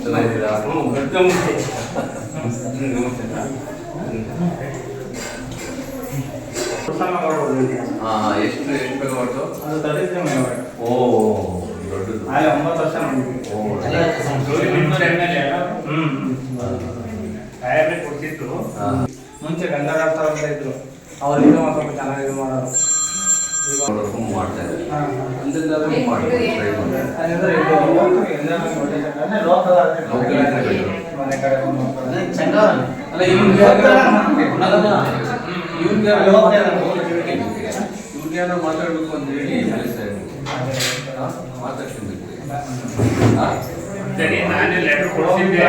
ಚೆನ್ನಾಗಿದ್ದೀರಾ? ಎಷ್ಟು ಬೇಕು ಮಾಡ್ತು? ಓ ದೊಡ್ಡದು. 9 ವರ್ಷ ಕೊಡ್ತಿತ್ತು. ಮುಂಚೆ ಗಂಗಾಧರ ಅಂತ ಇದ್ರು, ಅವರಿಂದ ಸ್ವಲ್ಪ ಚೆನ್ನಾಗಿ ಇದು ಮಾಡೋರು. ಮಾಡ್ತಾ ಇದ್ದಾರೆ. ಇವ್ರಿಗೇನೋ ಮಾತಾಡ್ಬೇಕು ಅಂತ ಹೇಳಿ ಸರಿ, ನಾನೇ ಲೆಟರ್ ಕೊಡ್ತಿದ್ದೆ.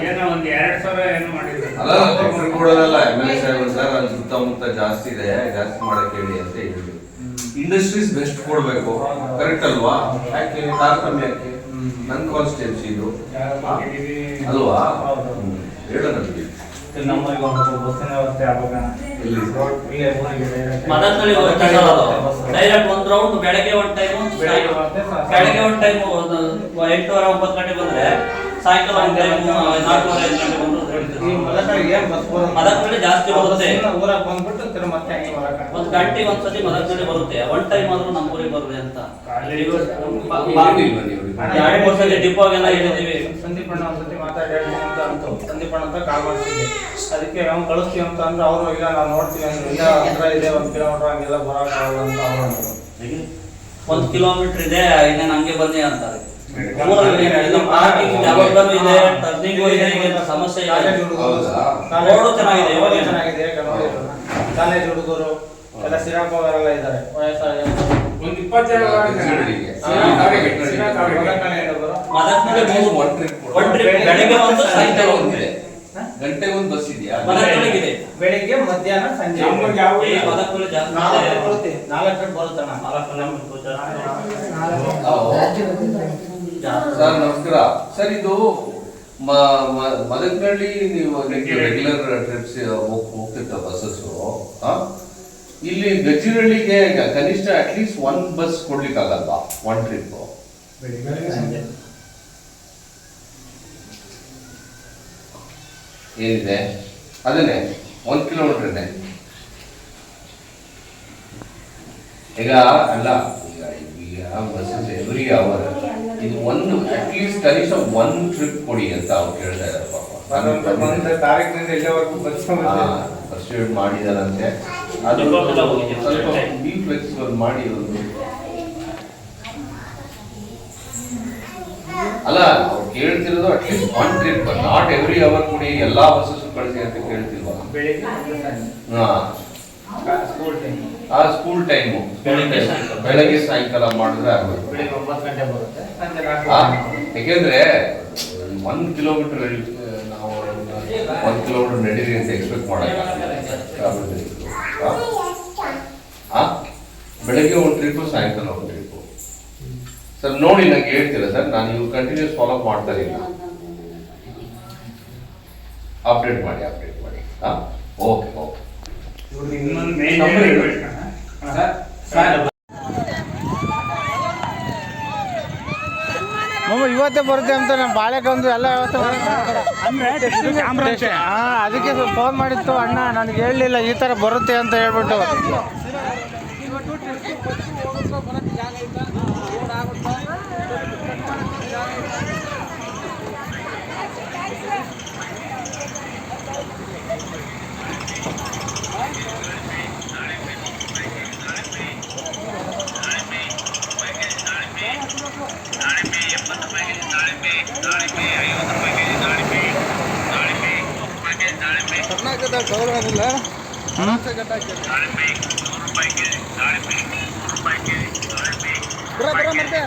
ಏನೋ ಒಂದು 2,000 ಏನೋ ಮಾಡಿದ್ರು. ಅಲ್ಲ ಲೆಟರ್ ಕೊಡೋದಲ್ಲ, MLA ಸಾಹೇಬ್ ಸರ್ ಅಲ್ಲಿ ಸುತ್ತಮುತ್ತ ಜಾಸ್ತಿ ಇದೆ, ಜಾಸ್ತಿ ಮಾಡಕ್ ಹೇಳಿ ಅಂತ ಹೇಳಿದ್ರು. ಇಂಡಸ್ಟ್ರೀಸ್ ಬೆಸ್ಟ್ ಕೊಡ್ಬೇಕು, ಕರೆಕ್ಟ್ ಅಲ್ವಾ? ಯಾಕೆ ತಾರತಮ್ಯ ಯಾಕೆ? ನನ್ನ ಕಾನ್ಸ್ಟಿಟ್ಯೂನ್ಸಿ ಇದು ಅಲ್ವಾ? ಹೇಳೋಣ ನಮ್ಮಲ್ಲಿ ಬಸ್ಸಿನ ವ್ಯವಸ್ಥೆ ಆವಾಗ ಡೈರೆಕ್ಟ್ ಒಂದು ರೌಂಡ್ ಬೆಳಗ್ಗೆ ಒಂದು ಟೈಮು, ಬೆಳಗ್ಗೆ ಒಂದು ಟೈಮು 8:30 9 ಗಂಟೆ ಬಂದ್ರೆ ಸಾಯಂಕಾಲ ಒಂದು ಟೈಮು 4:30 5 ಗಂಟೆ ಬಂದ್ರೆ ಮದಕಳ್ಳಿ ಜಾಸ್ತಿ ಬರುತ್ತೆ. ಊರಾಗ ಬಂದ್ಬಿಟ್ಟು ಮತ್ತೆ 1 ಗಂಟೆಗೆ ಒಂದ್ಸತಿ ಮದಕಳ್ಳಿ ಬರುತ್ತೆ. ಒನ್ ಟೈಮ್ ಆದ್ರೂ ನಮ್ಮ ಊರಿಗೆ ಬರ್ರಿ ಅಂತ 2 ವರ್ಷದಲ್ಲಿ ಡಿಪೋಗೆಲ್ಲ ಹೇಳಿದೀವಿ. ಸಂದೀಪಣ್ಣ ಒಂದ್ಸತಿ ಮಾತಾಡಿ ಅಂತ ಅಂತು. ಸಂದೀಪಣ್ಣ ಅಂತ ಕಾಲ್ ಮಾಡ್ತಿದ್ದೆ, ಅದಕ್ಕೆ ನಾವು ಕಳಿಸ್ತೀವಿ ಅಂತ ಅಂದ್ರೆ ಅವರು ಇಲ್ಲ ನಾವು ನೋಡ್ತೀವಿ ಅಂದ್ರೆ ಇಲ್ಲ ಹತ್ರ ಇದೆ 1 ಕಿಲೋಮೀಟರ್ ಹಂಗೆಲ್ಲ ಬರೋಕ್ಕಾಗಲ್ಲ ಅಂತ ಅವರು ಅಂದರು. 1 ಕಿಲೋಮೀಟರ್ ಇದೆ, ಇನ್ನೇನು ಹಂಗೆ ಬನ್ನಿ ಅಂತಾರೆ. ಊರಲ್ಲಿ ಪಾರ್ಕಿಂಗ್ ಯಾವಾಗಲೂ ಇದೆ, ಟರ್ನಿಂಗು ಇದೆ, ಸಮಸ್ಯೆ ಇದೆ. ರೋಡು ಚೆನ್ನಾಗಿದೆ, ಇವಾಗ ಚೆನ್ನಾಗಿದೆ. ಕಾಲೇಜ್ ಹುಡುಗರು ಎಲ್ಲ ಸಿರಾಕೋವರೆಲ್ಲ ಇದ್ದಾರೆ, ವಯಸ್ಸಾಗಿ ಒಂದು 20 ಜನ ಬೆಳಗ್ಗೆ ಒಂದು ಸಾಯಂಕಾಲ ಒಂದಿದೆ, ಗಂಟೆಗೆ ಒಂದು ಬಸ್ ಇದೆಯಾ? ಮದಕಳ್ಳಿಗಿದೆ, ಬೆಳಿಗ್ಗೆ ಮಧ್ಯಾಹ್ನ ಸಂಜೆ. ಮದಕಳ್ಳಿ ಜಾಸ್ತಿ 4 ಬರುತ್ತೆ, 4 ಬರುತ್ತಣ್ಣ. 4 ಕಿಲೋಮೀಟರ್. ಸರ್ ನಮಸ್ಕಾರ ಸರ್. ಇದು ಮದಕನಹಳ್ಳಿ ನೀವು ರೆಗ್ಯುಲರ್ ಟ್ರಿಪ್ಸ್ ಹೋಗ್ತಿರ್ತ ಬಸ್ಸಸ್, ಇಲ್ಲಿ ಗಜ್ಜಿರಳ್ಳಿಗೆ ಕನಿಷ್ಠ ಅಟ್ಲೀಸ್ಟ್ 1 ಬಸ್ ಕೊಡ್ಲಿಕ್ಕಾಗಲ್ವಾ? 1 ಟ್ರಿಪ್ ಏನಿದೆ ಅದನ್ನೇ 1 ಕಿಲೋಮೀಟರ್ ಇದೆ ಈಗ ಅಲ್ಲ. ಈಗ ಬಸ್ಸಸ್ ಎವ್ರಿ ಅವರ್ ಇದು ಒಂದು ಅಟ್ಲೀಸ್ಟ್ ಕನಿಷ್ಠ 1 ಟ್ರಿಪ್ ಕೊಡಿ ಅಂತ ಅವ್ರು ಕೇಳ್ತಾ ಇದ್ದಾರೆ. ಪರ್ಸ್ಯೂಟ್ ಮಾಡಿದಾರಂತೆ. ಅದು ಸ್ವಲ್ಪ ಬಿ ಫ್ಲೆಕ್ಸಿಬಲ್ ಮಾಡಿ ಒಂದು. ಅಲ್ಲ ಅವ್ರು ಕೇಳ್ತಿರೋದು at least 1 trip, not every hour ಕೊಡಿ, ಎಲ್ಲಾ ಬಸ್ಸಸ್ ಕಳಿಸಿ ಅಂತ ಕೇಳ್ತಿಲ್ವಾ? ಸ್ಕೂಲ್ ಟೈಮು ಬೆಳಗ್ಗೆ ಸಾಯಂಕಾಲ ಮಾಡಿದ್ರೆ ಆಗೋದು. ಬೆಳಿಗ್ಗೆ 9 ಗಂಟೆ ಬರುತ್ತೆ, ಸಂಜೆ 4. ಯಾಕೆಂದ್ರೆ 1 ಕಿಲೋಮೀಟರ್ ನಾವು 1 ಕಿಲೋಮೀಟರ್ ನಡೀರಿ ಅಂತ ಎಕ್ಸ್ಪೆಕ್ಟ್ ಮಾಡಕ್ಕಾಗಲ್ಲ. ಬೆಳಗ್ಗೆ 1 ಟ್ರಿಪ್ಪು, ಸಾಯಂಕಾಲ 1 ಟ್ರಿಪ್ಪು. ಸರ್ ನೋಡಿ ನಂಗೆ ಹೇಳ್ತೀರಾ ಸರ್? ನಾನು ಇವ್ರು ಕಂಟಿನ್ಯೂಸ್ ಫಾಲೋ ಅಪ್ ಮಾಡ್ತಾ ಇಲ್ಲ. ಅಪ್ಡೇಟ್ ಮಾಡಿ ಓಕೆ ಓಕೆ. ಇನ್ನೊಂದು ಮೇನ್ ಇವತ್ತೇ ಬರುತ್ತೆ ಅಂತ ನಮ್ಮ ಬಾಳೆಗೊಂದು ಎಲ್ಲ ವ್ಯವಸ್ಥೆ ಅದಕ್ಕೆ ಫೋನ್ ಮಾಡಿತ್ತು ಅಣ್ಣ, ನನಗೆ ಹೇಳಲಿಲ್ಲ ಈ ಥರ ಬರುತ್ತೆ ಅಂತ ಹೇಳ್ಬಿಟ್ಟು. ಕರ್ನಾಟಕದ ಗೌರವನಿಲ್ಲ. ಬರ ಮತ್ತೆ